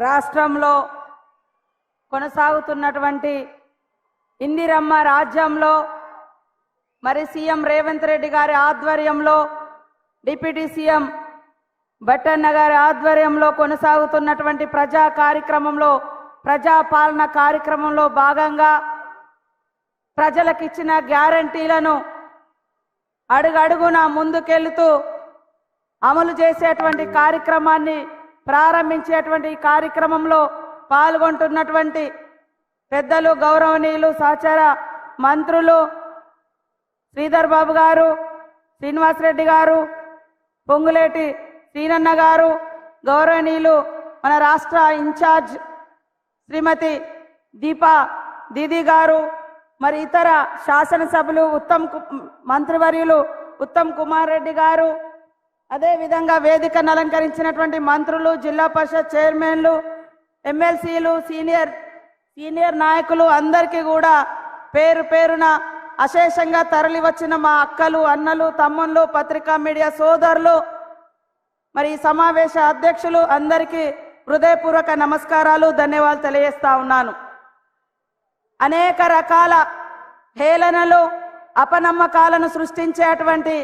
రాష్ట్రంలో కొనసాగుతున్నటువంటి ఇందిరమ్మ రాజ్యంలో మరి సీఎం రేవంత్ రెడ్డి గారి ఆధ్వర్యంలో డిప్యూటీ సీఎం బట్టన్న గారి ఆధ్వర్యంలో కొనసాగుతున్నటువంటి ప్రజా కార్యక్రమంలో ప్రజాపాలన కార్యక్రమంలో భాగంగా ప్రజలకు ఇచ్చిన గ్యారంటీలను అడుగడుగునా ముందుకెళ్తూ అమలు చేసేటువంటి కార్యక్రమాన్ని ప్రారంభించేటువంటి కార్యక్రమంలో పాల్గొంటున్నటువంటి పెద్దలు గౌరవనీయులు సహచర మంత్రులు శ్రీధర్ బాబు గారు, శ్రీనివాస్ రెడ్డి గారు, పొంగులేటి శ్రీనన్న గారు, గౌరవనీయులు మన రాష్ట్ర ఇన్ఛార్జ్ శ్రీమతి దీపా దీదీ గారు, మరి ఇతర శాసనసభ్యులు మంత్రివర్యులు ఉత్తమ్ కుమార్ రెడ్డి గారు, అదే విధంగా వేదికను అలంకరించినటువంటి మంత్రులు, జిల్లా పరిషత్ చైర్మన్లు, ఎమ్మెల్సీలు, సీనియర్ నాయకులు అందరికీ కూడా పేరు పేరున అశేషంగా తరలి వచ్చిన మా అక్కలు, అన్నలు, తమ్ముళ్ళు, పత్రికా మీడియా సోదరులు, మరి ఈ సమావేశ అధ్యక్షులు అందరికీ హృదయపూర్వక నమస్కారాలు, ధన్యవాదాలు తెలియజేస్తా ఉన్నాను. అనేక రకాల హేళనలు, అపనమ్మకాలను సృష్టించేటువంటి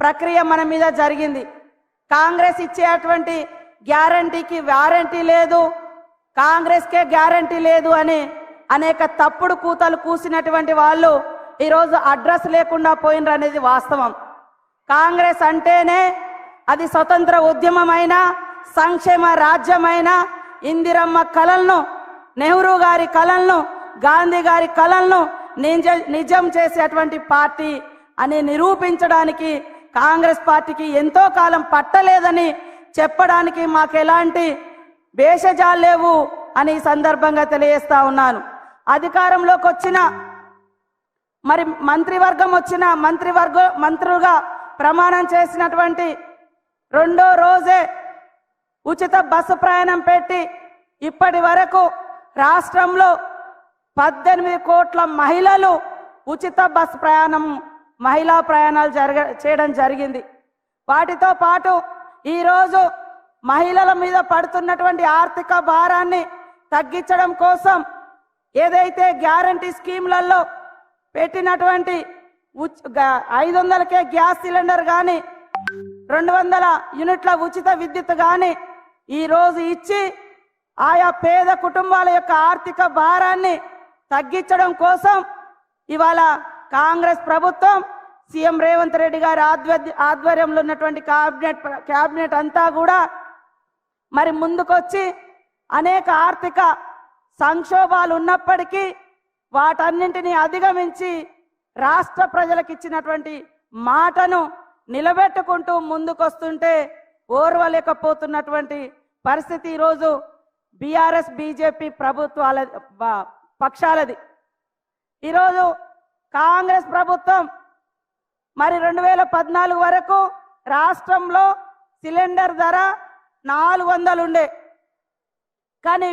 ప్రక్రియ మన మీద జరిగింది. కాంగ్రెస్ ఇచ్చేటువంటి గ్యారంటీకి వారంటీ లేదు, కాంగ్రెస్కే గ్యారంటీ లేదు అని అనేక తప్పుడు కూతలు కూసినటువంటి వాళ్ళు ఈరోజు అడ్రస్ లేకుండా పోయినరు అనేది వాస్తవం. కాంగ్రెస్ అంటేనే అది స్వతంత్ర ఉద్యమమైన, సంక్షేమ రాజ్యమైన, ఇందిరమ్మ కలలను, నెహ్రూ గారి కలలను, గాంధీ గారి కలలను నిజం చేసేటువంటి పార్టీ అని నిరూపించడానికి కాంగ్రెస్ పార్టీకి ఎంతో కాలం పట్టలేదని చెప్పడానికి మాకు ఎలాంటి భేషజాలు లేవు అని ఈ సందర్భంగా తెలియజేస్తా ఉన్నాను. అధికారంలోకి వచ్చిన మరి మంత్రివర్గం వచ్చిన మంత్రులుగా ప్రమాణం చేసినటువంటి రెండో రోజే ఉచిత బస్సు ప్రయాణం పెట్టి ఇప్పటి వరకు రాష్ట్రంలో 18 కోట్ల మహిళలు ఉచిత బస్సు ప్రయాణం, మహిళా ప్రయాణాలు చేయడం జరిగింది. వాటితో పాటు ఈరోజు మహిళల మీద పడుతున్నటువంటి ఆర్థిక భారాన్ని తగ్గించడం కోసం ఏదైతే గ్యారంటీ స్కీమ్లలో పెట్టినటువంటి 500కే గ్యాస్ సిలిండర్ కానీ 200 యూనిట్ల ఉచిత విద్యుత్ కానీ ఈరోజు ఇచ్చి ఆయా పేద కుటుంబాల యొక్క ఆర్థిక భారాన్ని తగ్గించడం కోసం ఇవాళ కాంగ్రెస్ ప్రభుత్వం సీఎం రేవంత్ రెడ్డి గారి ఆధ్వర్యంలో ఉన్నటువంటి క్యాబినెట్ అంతా కూడా మరి ముందుకొచ్చి అనేక ఆర్థిక సంక్షోభాలు ఉన్నప్పటికీ వాటన్నింటినీ అధిగమించి రాష్ట్ర ప్రజలకు ఇచ్చినటువంటి మాటను నిలబెట్టుకుంటూ ముందుకొస్తుంటే ఓర్వలేకపోతున్నటువంటి పరిస్థితి ఈరోజు బీఆర్ఎస్ బీజేపీ ప్రభుత్వాల పక్షాలది. ఈరోజు కాంగ్రెస్ ప్రభుత్వం మరి 2014 వరకు రాష్ట్రంలో సిలిండర్ ధర 400 ఉండే, కానీ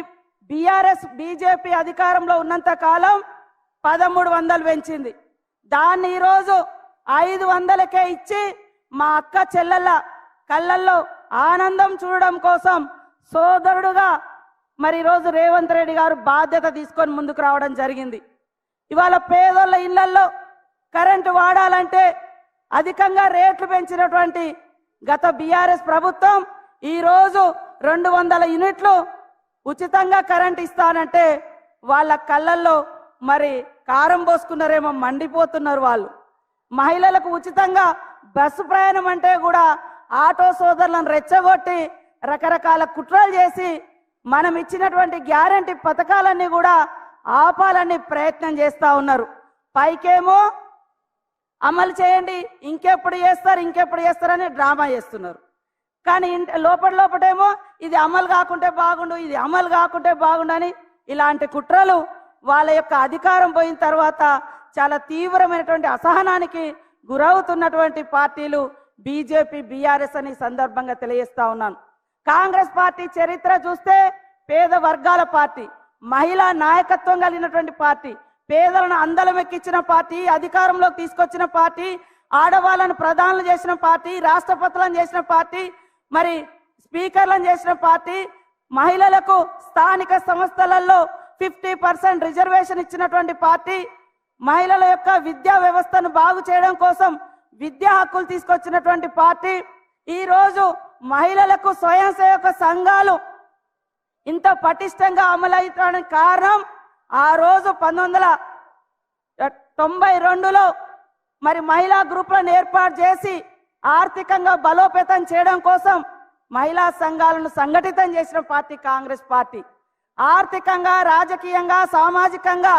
బీఆర్ఎస్ బీజేపీ అధికారంలో ఉన్నంత కాలం 1300 పెంచింది. దాన్ని ఈరోజు 500కే ఇచ్చి మా అక్క చెల్లెళ్ళ కళ్ళల్లో ఆనందం చూడడం కోసం సోదరుడుగా మరి ఈరోజు రేవంత్ రెడ్డి గారు బాధ్యత తీసుకొని ముందుకు రావడం జరిగింది. ఇవాళ పేదోళ్ళ ఇళ్లల్లో కరెంటు వాడాలంటే అధికంగా రేట్లు పెంచినటువంటి గత బీఆర్ఎస్ ప్రభుత్వం ఈరోజు 200 యూనిట్లు ఉచితంగా కరెంట్ ఇస్తానంటే వాళ్ళ కళ్ళల్లో మరి కారం పోసుకున్నారేమో, మండిపోతున్నారు వాళ్ళు. మహిళలకు ఉచితంగా బస్సు ప్రయాణం అంటే కూడా ఆటో సోదరులను రెచ్చగొట్టి రకరకాల కుట్రలు చేసి మనం ఇచ్చినటువంటి గ్యారంటీ పథకాలన్నీ కూడా ఆపాలని ప్రయత్నం చేస్తూ ఉన్నారు. పైకేమో అమలు చేయండి, ఇంకెప్పుడు చేస్తారని డ్రామా చేస్తున్నారు. కానీ లోపటేమో ఇది అమలు కాకుంటే బాగుండు, ఇది అమలు కాకుంటే బాగుండు అని ఇలాంటి కుట్రలు వాళ్ళ యొక్క అధికారం పోయిన తర్వాత చాలా తీవ్రమైనటువంటి అసహనానికి గురవుతున్నటువంటి పార్టీలు బీజేపీ, బీఆర్ఎస్ అని సందర్భంగా తెలియజేస్తా ఉన్నాను. కాంగ్రెస్ పార్టీ చరిత్ర చూస్తే పేద వర్గాల పార్టీ, మహిళా నాయకత్వం కలిగినటువంటి పార్టీ, పేదలను అందలమెక్కించిన పార్టీ, అధికారంలోకి తీసుకొచ్చిన పార్టీ, ఆడవాళ్ళను ప్రధానులు చేసిన పార్టీ, రాష్ట్రపతులను చేసిన పార్టీ, మరి స్పీకర్లను చేసిన పార్టీ, మహిళలకు స్థానిక సంస్థలలో 50% రిజర్వేషన్ ఇచ్చినటువంటి పార్టీ, మహిళల యొక్క విద్యా వ్యవస్థను బాగు చేయడం కోసం విద్యా హక్కులు తీసుకొచ్చినటువంటి పార్టీ, ఈ రోజు మహిళలకు స్వయం సేవక సంఘాలు ఇంత పటిష్టంగా అమలవుతానికి కారణం ఆ రోజు 1992లో మరి మహిళా గ్రూపులను ఏర్పాటు చేసి ఆర్థికంగా బలోపేతం చేయడం కోసం మహిళా సంఘాలను సంఘటితం చేసిన పార్టీ కాంగ్రెస్ పార్టీ. ఆర్థికంగా, రాజకీయంగా, సామాజికంగా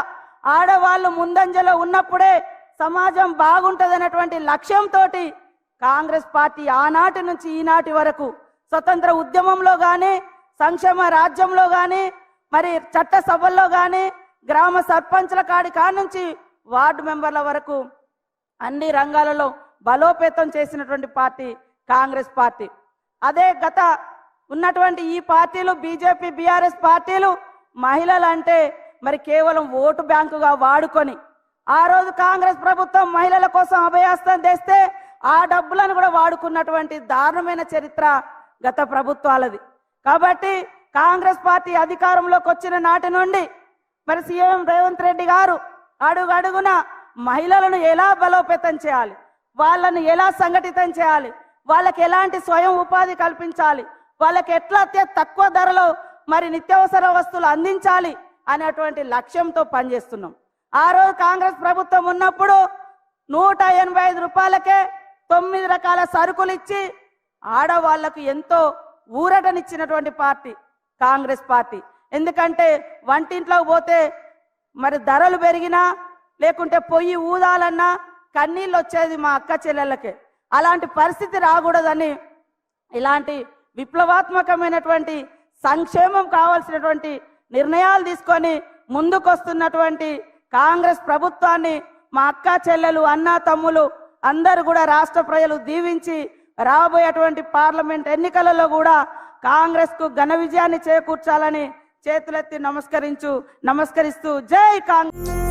ఆడవాళ్ళు ముందంజలో ఉన్నప్పుడే సమాజం బాగుంటదనేటువంటి లక్ష్యంతో కాంగ్రెస్ పార్టీ ఆనాటి నుంచి ఈనాటి వరకు స్వతంత్ర ఉద్యమంలో కానీ, సంక్షేమ రాజ్యంలో కానీ, మరి చట్ట సభల్లో కానీ, గ్రామ సర్పంచ్ల కాడి నుంచి వార్డు మెంబర్ల వరకు అన్ని రంగాలలో బలోపేతం చేసినటువంటి పార్టీ కాంగ్రెస్ పార్టీ. అదే గత ఉన్నటువంటి ఈ పార్టీలు, బీజేపీ, బీఆర్ఎస్ పార్టీలు మహిళలు అంటే మరి కేవలం ఓటు బ్యాంకుగా వాడుకొని, ఆ రోజు కాంగ్రెస్ ప్రభుత్వం మహిళల కోసం అభయాస్తం తెస్తే ఆ డబ్బులను కూడా వాడుకున్నటువంటి దారుణమైన చరిత్ర గత ప్రభుత్వాలది. కాబట్టి కాంగ్రెస్ పార్టీ అధికారంలోకి వచ్చిన నాటి నుండి మరి సీఎం రేవంత్ రెడ్డి గారు అడుగడుగున మహిళలను ఎలా బలోపేతం చేయాలి, వాళ్ళను ఎలా సంఘటితం చేయాలి, వాళ్ళకి ఎలాంటి స్వయం ఉపాధి కల్పించాలి, వాళ్ళకి ఎట్లా తక్కువ ధరలో మరి నిత్యావసర వస్తువులు అందించాలి అనేటువంటి లక్ష్యంతో పనిచేస్తున్నాం. ఆ రోజు కాంగ్రెస్ ప్రభుత్వం ఉన్నప్పుడు 185 రూపాయలకే 9 రకాల సరుకులు ఇచ్చి ఆడవాళ్లకు ఎంతో ఊరటనిచ్చినటువంటి పార్టీ కాంగ్రెస్ పార్టీ. ఎందుకంటే వంటింట్లో పోతే మరి ధరలు పెరిగినా, లేకుంటే పొయ్యి ఊదాలన్నా కన్నీళ్ళు వచ్చేది మా అక్క చెల్లెళ్ళకే. అలాంటి పరిస్థితి రాకూడదని ఇలాంటి విప్లవాత్మకమైనటువంటి సంక్షేమం కావాల్సినటువంటి నిర్ణయాలు తీసుకొని ముందుకొస్తున్నటువంటి కాంగ్రెస్ ప్రభుత్వాన్ని మా అక్క చెల్లెలు, అన్న తమ్ములు అందరూ కూడా రాష్ట్ర ప్రజలు దీవించి రాబోయేటువంటి పార్లమెంట్ ఎన్నికలలో కూడా కాంగ్రెస్ కు ఘన విజయాన్ని చేకూర్చాలని చేతులెత్తి నమస్కరిస్తూ జై కాంగ్రెస్.